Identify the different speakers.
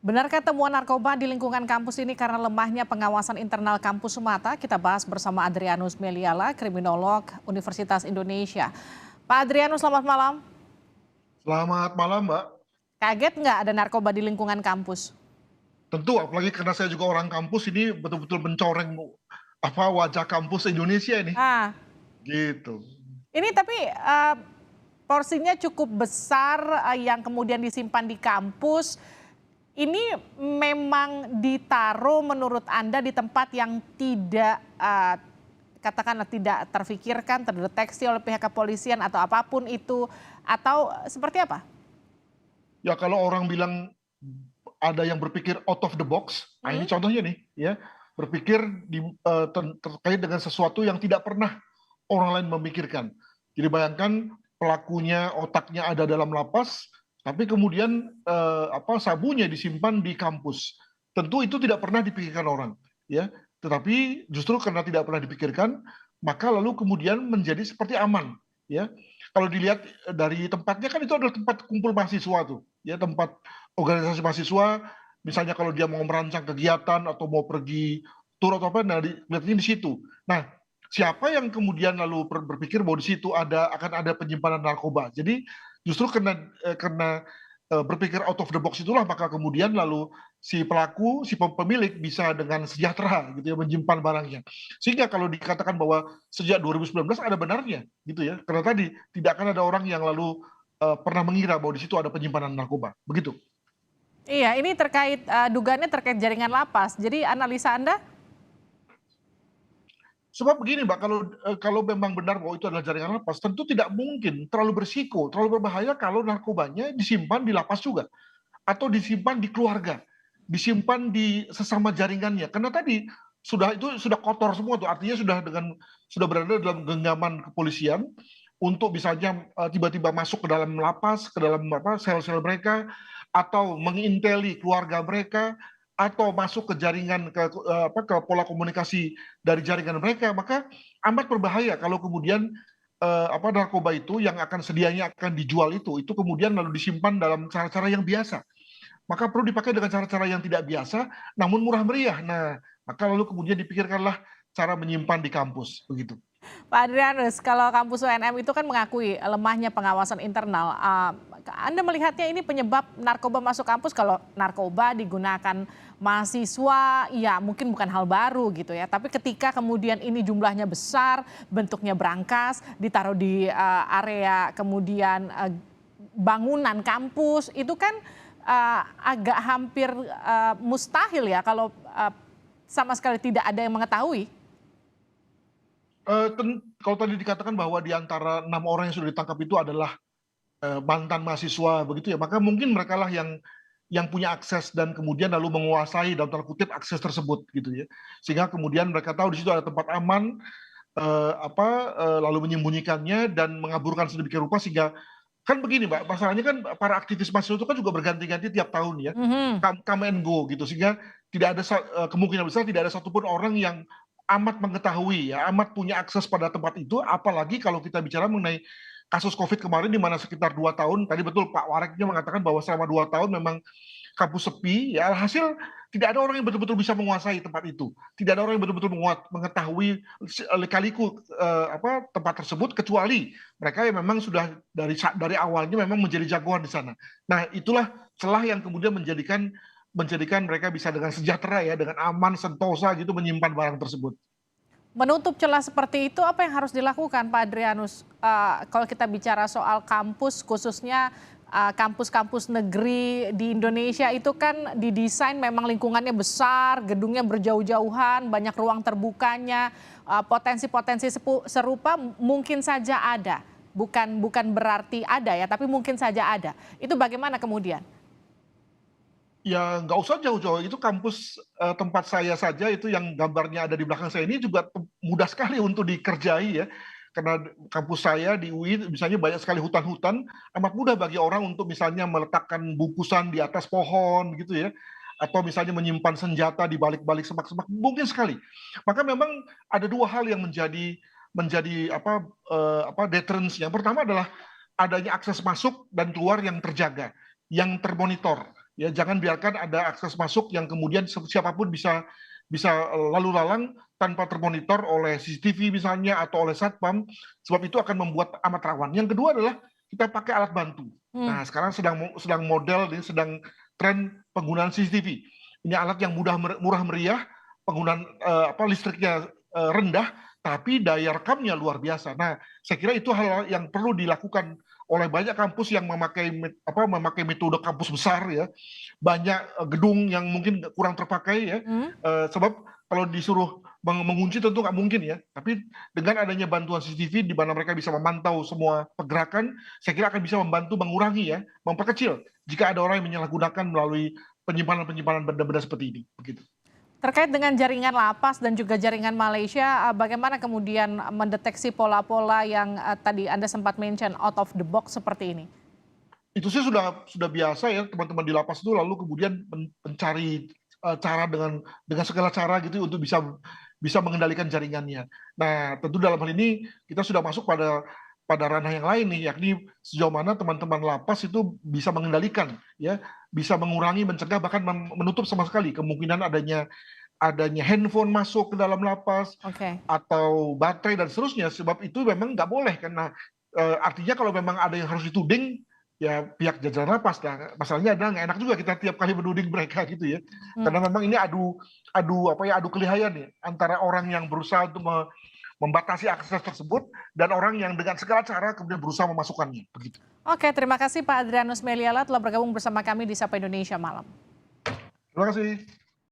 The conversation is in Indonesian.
Speaker 1: Benarkah temuan narkoba di lingkungan kampus ini karena lemahnya pengawasan internal kampus semata? Kita bahas bersama Adrianus Meliala, kriminolog Universitas Indonesia. Pak Adrianus, selamat malam.
Speaker 2: Selamat malam, Mbak.
Speaker 1: Kaget nggak ada narkoba di lingkungan kampus?
Speaker 2: Tentu, apalagi karena saya juga orang kampus, ini betul-betul mencoreng wajah kampus Indonesia ini,
Speaker 1: Ah,
Speaker 2: gitu.
Speaker 1: ini tapi porsinya cukup besar yang kemudian disimpan di kampus. Ini memang ditaruh menurut Anda di tempat yang tidak katakanlah tidak terfikirkan, terdeteksi oleh pihak kepolisian atau apapun itu, atau seperti apa?
Speaker 2: Ya kalau orang bilang ada yang berpikir out of the box, nah ini
Speaker 1: Hmm?
Speaker 2: contohnya nih, ya berpikir terkait dengan sesuatu yang tidak pernah orang lain memikirkan. Jadi bayangkan pelakunya otaknya ada dalam lapas, tapi kemudian sabunya disimpan di kampus. Tentu itu tidak pernah dipikirkan orang, ya. Tetapi justru karena tidak pernah dipikirkan, maka lalu kemudian menjadi seperti aman, ya. Kalau dilihat dari tempatnya kan itu adalah tempat kumpul mahasiswa tuh, ya tempat organisasi mahasiswa. Misalnya kalau dia mau merancang kegiatan atau mau pergi tur atau apa, nah lihatnya di situ. Nah, siapa yang kemudian lalu berpikir bahwa di situ akan ada penyimpanan narkoba. Jadi justru karena berpikir out of the box itulah maka kemudian lalu si pelaku, si pemilik bisa dengan sejahtera gitu ya menyimpan barangnya. Sehingga kalau dikatakan bahwa sejak 2019 ada benarnya gitu ya. Karena tadi tidak akan ada orang yang lalu pernah mengira bahwa di situ ada penyimpanan narkoba. Begitu.
Speaker 1: Iya, ini terkait dugaannya terkait jaringan lapas. Jadi analisa Anda?
Speaker 2: Sebab begini Mbak, kalau memang benar bahwa itu adalah jaringan lapas, tentu tidak mungkin terlalu bersiko, terlalu berbahaya kalau narkobanya disimpan di lapas juga, atau disimpan di keluarga, disimpan di sesama jaringannya. Karena tadi itu sudah kotor semua tuh, artinya sudah berada dalam genggaman kepolisian untuk misalnya tiba-tiba masuk ke dalam lapas, ke dalam sel-sel mereka, atau menginteli keluarga mereka, atau masuk ke jaringan ke pola komunikasi dari jaringan mereka, maka amat berbahaya kalau kemudian narkoba itu yang sedianya akan dijual itu kemudian lalu disimpan dalam cara-cara yang biasa. Maka perlu dipakai dengan cara-cara yang tidak biasa, namun murah meriah. Nah, maka lalu kemudian dipikirkanlah cara menyimpan di kampus, begitu.
Speaker 1: Pak Adrianus, kalau kampus UNM itu kan mengakui lemahnya pengawasan internal. Anda melihatnya ini penyebab narkoba masuk kampus, kalau narkoba digunakan mahasiswa, ya mungkin bukan hal baru gitu ya. Tapi ketika kemudian ini jumlahnya besar, bentuknya berangkas, ditaruh di area kemudian bangunan kampus, itu kan agak hampir mustahil ya kalau sama sekali tidak ada yang mengetahui.
Speaker 2: Kalau tadi dikatakan bahwa di antara 6 orang yang sudah ditangkap itu adalah mantan mahasiswa begitu ya, maka mungkin mereka lah yang punya akses dan kemudian lalu menguasai dalam tanda kutip akses tersebut gitu ya, sehingga kemudian mereka tahu di situ ada tempat aman, lalu menyembunyikannya dan mengaburkan sedemikian rupa sehingga kan begini Mbak, masalahnya kan para aktivis mahasiswa itu kan juga berganti-ganti tiap tahun ya,
Speaker 1: Mhm.
Speaker 2: come and go gitu, sehingga tidak ada kemungkinan besar tidak ada satupun orang yang amat mengetahui ya, amat punya akses pada tempat itu, apalagi kalau kita bicara mengenai kasus COVID kemarin di mana sekitar 2 tahun, tadi betul Pak Wareknya mengatakan bahwa selama 2 tahun memang kampus sepi, ya alhasil tidak ada orang yang betul-betul bisa menguasai tempat itu, tidak ada orang yang betul-betul mengetahui lika-liku tempat tersebut kecuali mereka yang memang sudah dari awalnya memang menjadi jagoan di sana. Nah itulah celah yang kemudian menjadikan mereka bisa dengan sejahtera ya, dengan aman, sentosa gitu menyimpan barang tersebut.
Speaker 1: Menutup celah seperti itu apa yang harus dilakukan Pak Adrianus? Kalau kita bicara soal kampus khususnya kampus-kampus negeri di Indonesia itu kan didesain memang lingkungannya besar, gedungnya berjauh-jauhan, banyak ruang terbukanya, potensi-potensi serupa mungkin saja ada. Bukan berarti ada ya, tapi mungkin saja ada. Itu bagaimana kemudian?
Speaker 2: Ya nggak usah jauh-jauh, itu kampus tempat saya saja itu yang gambarnya ada di belakang saya ini juga mudah sekali untuk dikerjai ya. Karena kampus saya di UI misalnya banyak sekali hutan-hutan, amat mudah bagi orang untuk misalnya meletakkan bungkusan di atas pohon gitu ya. Atau misalnya menyimpan senjata di balik-balik semak-semak, mungkin sekali. Maka memang ada dua hal yang menjadi deterrence. Yang pertama adalah adanya akses masuk dan keluar yang terjaga, yang termonitor ya jangan biarkan ada akses masuk yang kemudian siapapun bisa lalu lalang tanpa termonitor oleh CCTV misalnya atau oleh satpam, sebab itu akan membuat amat rawan. Yang kedua adalah kita pakai alat bantu. Nah, sekarang sedang model, sedang tren penggunaan CCTV. Ini alat yang murah meriah, penggunaan listriknya rendah, tapi daya rekamnya luar biasa. Nah, saya kira itu hal yang perlu dilakukan oleh banyak kampus yang memakai metode kampus besar ya, banyak gedung yang mungkin kurang terpakai ya, sebab kalau disuruh mengunci tentu nggak mungkin ya, tapi dengan adanya bantuan CCTV di mana mereka bisa memantau semua pergerakan, saya kira akan bisa membantu mengurangi ya, memperkecil jika ada orang yang menyalahgunakan melalui penyimpanan benda-benda seperti ini. Begitu.
Speaker 1: Terkait dengan jaringan lapas dan juga jaringan Malaysia, bagaimana kemudian mendeteksi pola-pola yang tadi Anda sempat mention out of the box seperti ini?
Speaker 2: Itu sih sudah biasa ya, teman-teman di lapas itu lalu kemudian mencari cara dengan segala cara gitu untuk bisa mengendalikan jaringannya. Nah, tentu dalam hal ini kita sudah masuk pada ranah yang lain nih, yakni sejauh mana teman-teman lapas itu bisa mengendalikan ya, bisa mengurangi, mencegah, bahkan menutup sama sekali kemungkinan adanya handphone masuk ke dalam lapas, atau baterai dan seterusnya, sebab itu memang nggak boleh karena artinya kalau memang ada yang harus dituding, ya pihak jajaran lapas. Nah, masalahnya adalah nggak enak juga kita tiap kali menuding mereka gitu ya, karena memang ini adu kelihayan ya antara orang yang berusaha untuk membatasi akses tersebut dan orang yang dengan segala cara kemudian berusaha memasukkannya. Begitu.
Speaker 1: Oke, terima kasih Pak Adrianus Meliala telah bergabung bersama kami di Sapa Indonesia Malam.
Speaker 2: Terima kasih.